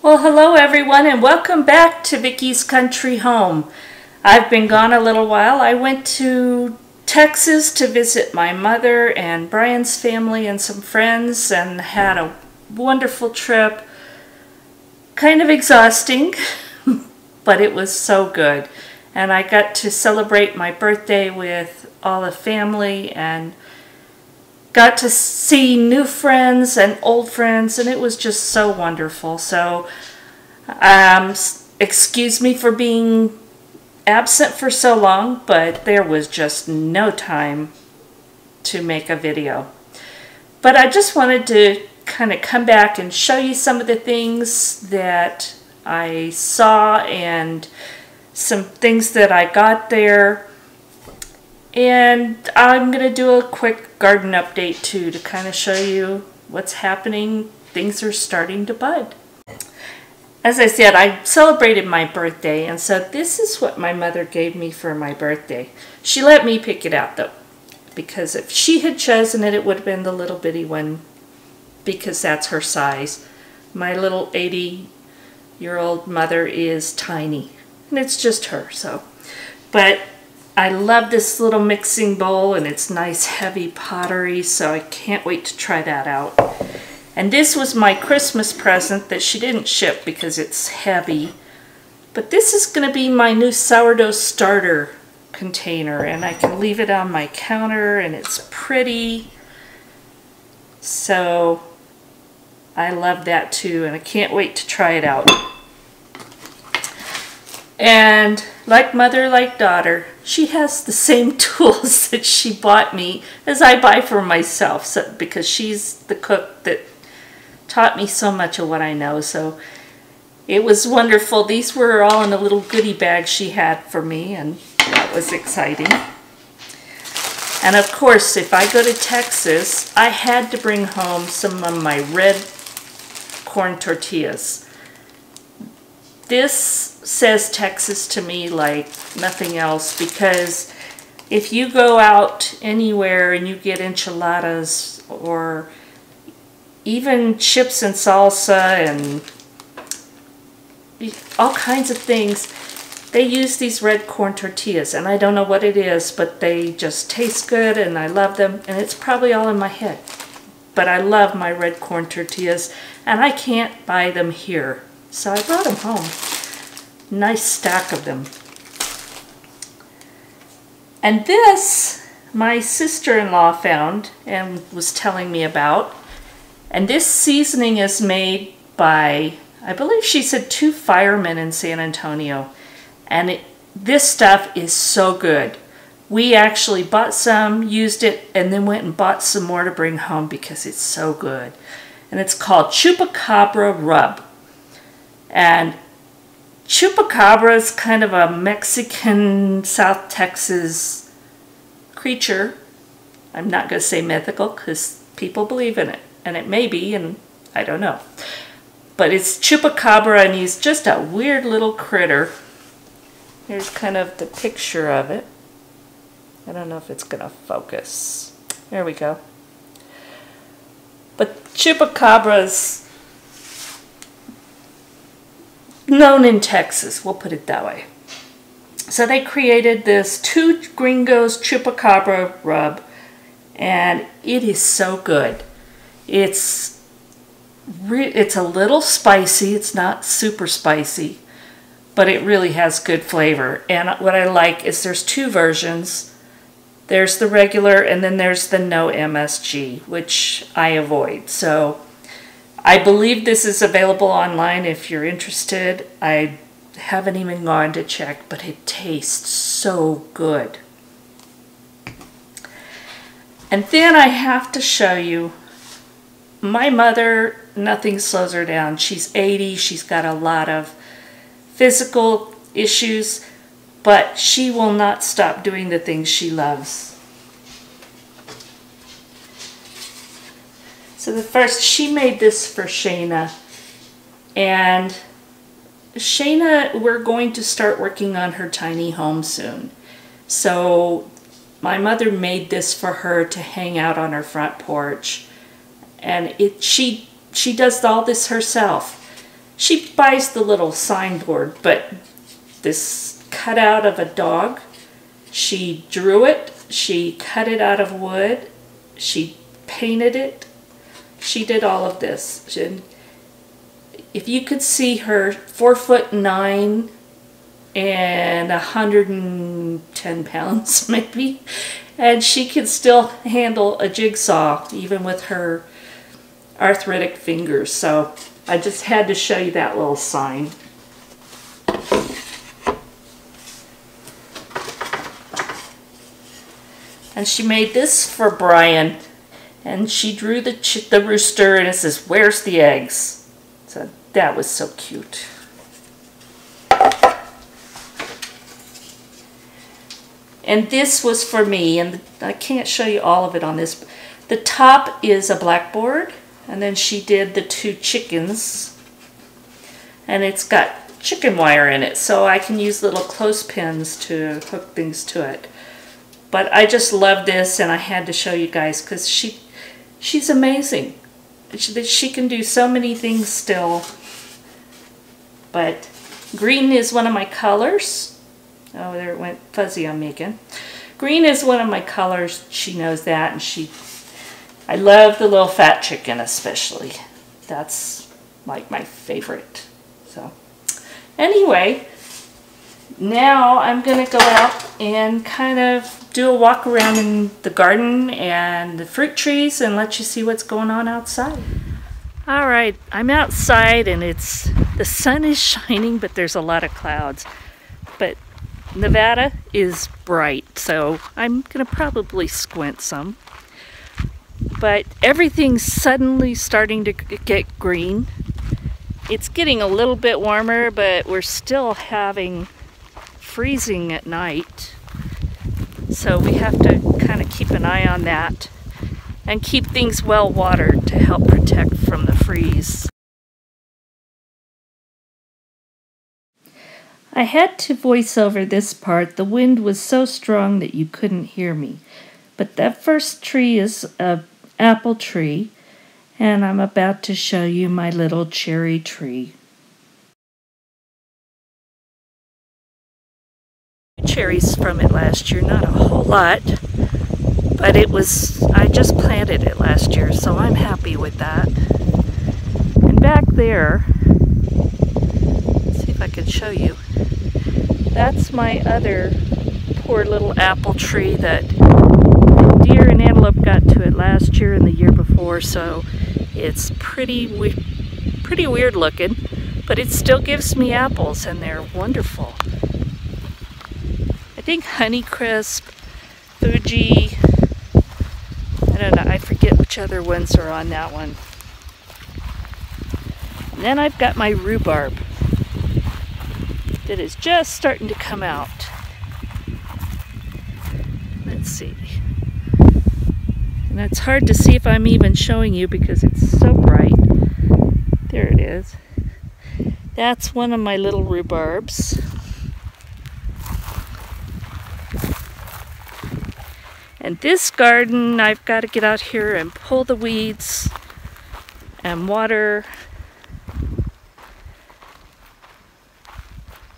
Well, hello everyone and welcome back to Vickie's Country Home. I've been gone a little while. I went to Texas to visit my mother and Brian's family and some friends and had a wonderful trip. Kind of exhausting, but it was so good. And I got to celebrate my birthday with all the family and got to see new friends and old friends, and it was just so wonderful. So excuse me for being absent for so long, but there was just no time to make a video. But I just wanted to kind of come back and show you some of the things that I saw and some things that I got there. And I'm going to do a quick garden update too to kind of show you what's happening. Things are starting to bud. As I said, I celebrated my birthday, and so this is what my mother gave me for my birthday. She let me pick it out though, because if she had chosen it, it would have been the little bitty one, because that's her size. My little 80-year-old mother is tiny, and it's just her, so. But I love this little mixing bowl, and it's nice heavy pottery, so I can't wait to try that out. And this was my Christmas present that she didn't ship because it's heavy. But this is going to be my new sourdough starter container, and I can leave it on my counter, and it's pretty. So I love that too, and I can't wait to try it out. And like mother, like daughter, she has the same tools that she bought me as I buy for myself, so, because she's the cook that taught me so much of what I know. So it was wonderful. These were all in a little goodie bag she had for me, and that was exciting. And of course, if I go to Texas, I had to bring home some of my red corn tortillas. This says Texas to me like nothing else, because if you go out anywhere and you get enchiladas or even chips and salsa and all kinds of things, they use these red corn tortillas, and I don't know what it is, but they just taste good and I love them, and it's probably all in my head. But I love my red corn tortillas, and I can't buy them here. So I brought them home. Nice stack of them. And this, my sister-in-law found and was telling me about. And this seasoning is made by, I believe she said, 2 firemen in San Antonio. And this stuff is so good. We actually bought some, used it, and then went and bought some more to bring home because it's so good. And it's called Chupacabra Rub. And Chupacabra is kind of a Mexican, South Texas creature. I'm not going to say mythical because people believe in it. And it may be, and I don't know. But it's Chupacabra, and he's just a weird little critter. Here's kind of the picture of it. I don't know if it's going to focus. There we go. But Chupacabra's known in Texas, we'll put it that way. So they created this 2 Gringos Chupacabra rub, and it is so good. It's a little spicy. It's not super spicy, but it really has good flavor. And what I like is there's 2 versions. There's the regular, and then there's the no MSG, which I avoid. So I believe this is available online if you're interested. I haven't even gone to check, but it tastes so good. And then I have to show you, my mother, nothing slows her down. She's 80, she's got a lot of physical issues, but she will not stop doing the things she loves. So the first, she made this for Shayna, and Shayna, we're going to start working on her tiny home soon. So my mother made this for her to hang out on her front porch, and she does all this herself. She buys the little signboard, but this cutout of a dog, she drew it, she cut it out of wood, she painted it, she did all of this. If you could see her, 4'9" and 110 pounds maybe, and she can still handle a jigsaw even with her arthritic fingers. So I just had to show you that little sign. And she made this for Brian, and she drew the rooster, and it says, "Where's the eggs?" So that was so cute. And this was for me, and I can't show you all of it on this. The top is a blackboard, and then she did the 2 chickens, and it's got chicken wire in it, so I can use little clothespins to hook things to it. But I just love this, and I had to show you guys because she's amazing. She can do so many things still. But green is one of my colors. Oh, there it went fuzzy on me again. Green is one of my colors. She knows that, and I love the little fat chicken especially. That's like my favorite. So anyway, now I'm going to go out and kind of do a walk around in the garden and the fruit trees and let you see what's going on outside. All right, I'm outside and the sun is shining, but there's a lot of clouds. But Nevada is bright, so I'm going to probably squint some. But everything's suddenly starting to get green. It's getting a little bit warmer, but we're still having freezing at night. So we have to kind of keep an eye on that and keep things well watered to help protect from the freeze. I had to voice over this part. The wind was so strong that you couldn't hear me. But that first tree is an apple tree, and I'm about to show you my little cherry tree. Cherries from it last year, not a whole lot, but I just planted it last year, so I'm happy with that. And back there, let's see if I can show you. That's my other poor little apple tree that deer and antelope got to it last year and the year before, so it's pretty weird looking, but it still gives me apples, and they're wonderful. I think Honeycrisp, Fuji, I don't know, I forget which other ones are on that one. And then I've got my rhubarb that is just starting to come out. Let's see. And it's hard to see if I'm even showing you because it's so bright. There it is. That's one of my little rhubarbs. And this garden, I've got to get out here and pull the weeds and water.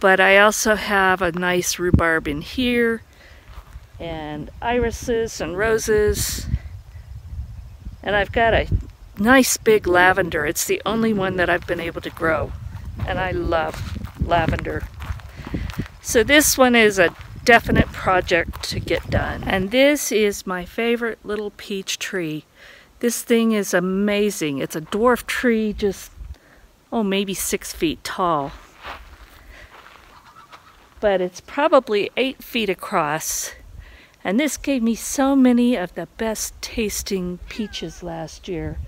But I also have a nice rhubarb in here, and irises and roses. And I've got a nice big lavender. It's the only one that I've been able to grow, and I love lavender. So this one is a definite project to get done. And this is my favorite little peach tree. This thing is amazing. It's a dwarf tree, just, oh, maybe 6 feet tall. But it's probably 8 feet across. And this gave me so many of the best tasting peaches last year.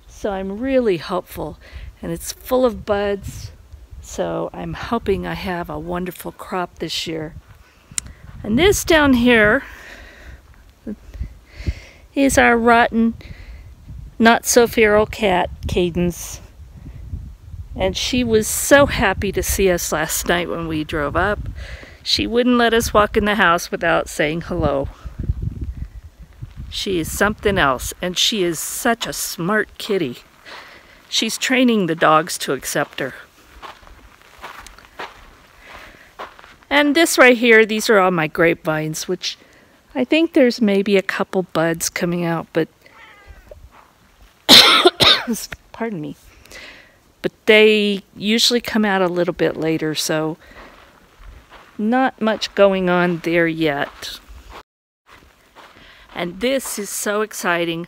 So I'm really hopeful. And it's full of buds. So I'm hoping I have a wonderful crop this year. And this down here is our rotten, not so feral cat, Cadence. And she was so happy to see us last night when we drove up. She wouldn't let us walk in the house without saying hello. She is something else, and she is such a smart kitty. She's training the dogs to accept her. And this right here, these are all my grapevines, which I think there's maybe a couple buds coming out, but pardon me. But they usually come out a little bit later, so not much going on there yet. And this is so exciting.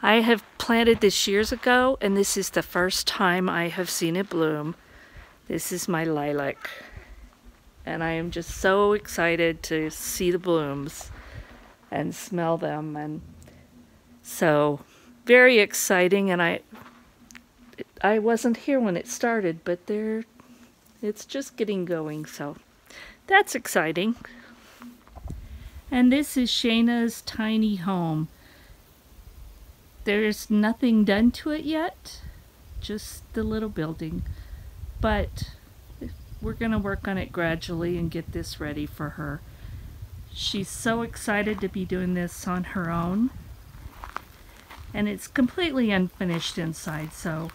I have planted this years ago, and this is the first time I have seen it bloom. This is my lilac. And I am just so excited to see the blooms and smell them. And so, very exciting. And I wasn't here when it started, but it's just getting going. So, that's exciting. And this is Shayna's tiny home. There's nothing done to it yet, just the little building. But we're going to work on it gradually and get this ready for her. She's so excited to be doing this on her own. And it's completely unfinished inside, so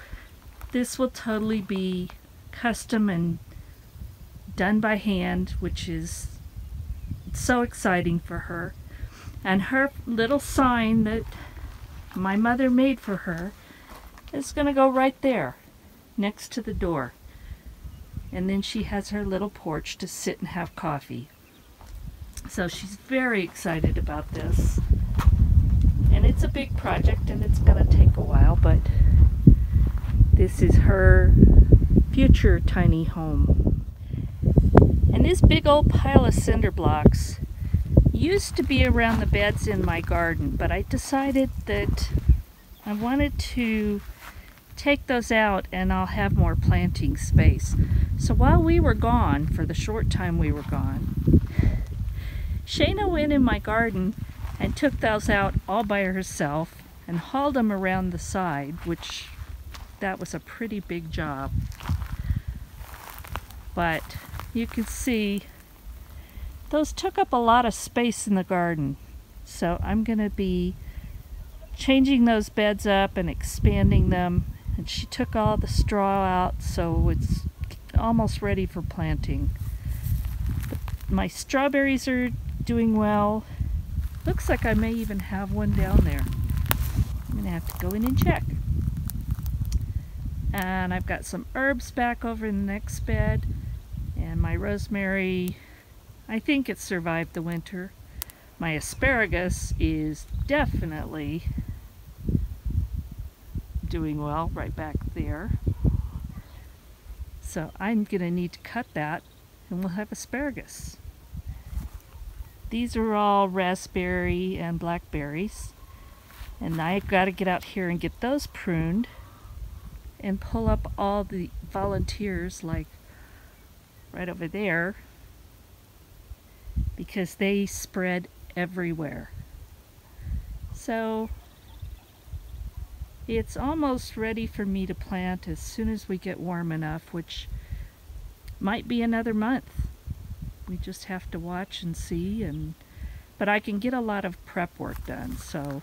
this will totally be custom and done by hand, which is so exciting for her. And her little sign that my mother made for her is going to go right there next to the door. And then she has her little porch to sit and have coffee. So she's very excited about this. And it's a big project and it's going to take a while, but this is her future tiny home. And this big old pile of cinder blocks used to be around the beds in my garden, but I decided that I wanted to take those out and I'll have more planting space. So while we were gone, for the short time we were gone, Shayna went in my garden and took those out all by herself and hauled them around the side, which that was a pretty big job. But you can see those took up a lot of space in the garden. So I'm going to be changing those beds up and expanding them. And she took all the straw out, so it's almost ready for planting. But my strawberries are doing well. Looks like I may even have one down there. I'm going to have to go in and check. And I've got some herbs back over in the next bed. And my rosemary, I think it survived the winter. My asparagus is definitely doing well right back there. So I'm going to need to cut that and we'll have asparagus. These are all raspberry and blackberries. And I've got to get out here and get those pruned and pull up all the volunteers, like right over there, because they spread everywhere. So it's almost ready for me to plant as soon as we get warm enough, which might be another month. We just have to watch and see, but I can get a lot of prep work done, so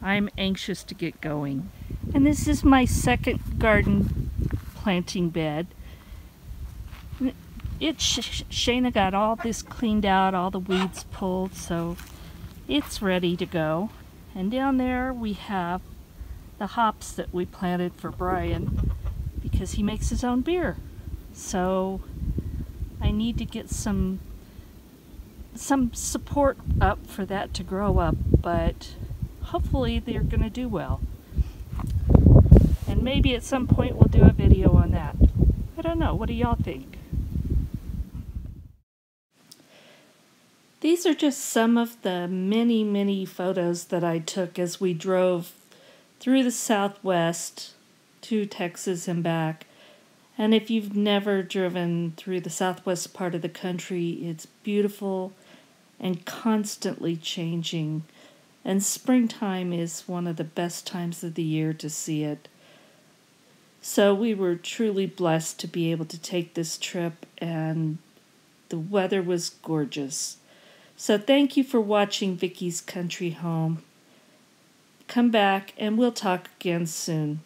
I'm anxious to get going. And this is my second garden planting bed. Shayna got all this cleaned out, all the weeds pulled, so it's ready to go. And down there we have the hops that we planted for Brian because he makes his own beer. So I need to get some support up for that to grow up, but hopefully they're going to do well. And maybe at some point we'll do a video on that. I don't know. What do y'all think? These are just some of the many, many photos that I took as we drove through the Southwest to Texas and back. And if you've never driven through the Southwest part of the country, it's beautiful and constantly changing. And springtime is one of the best times of the year to see it. So we were truly blessed to be able to take this trip, and the weather was gorgeous. So thank you for watching Vickie's Country Home. Come back and we'll talk again soon.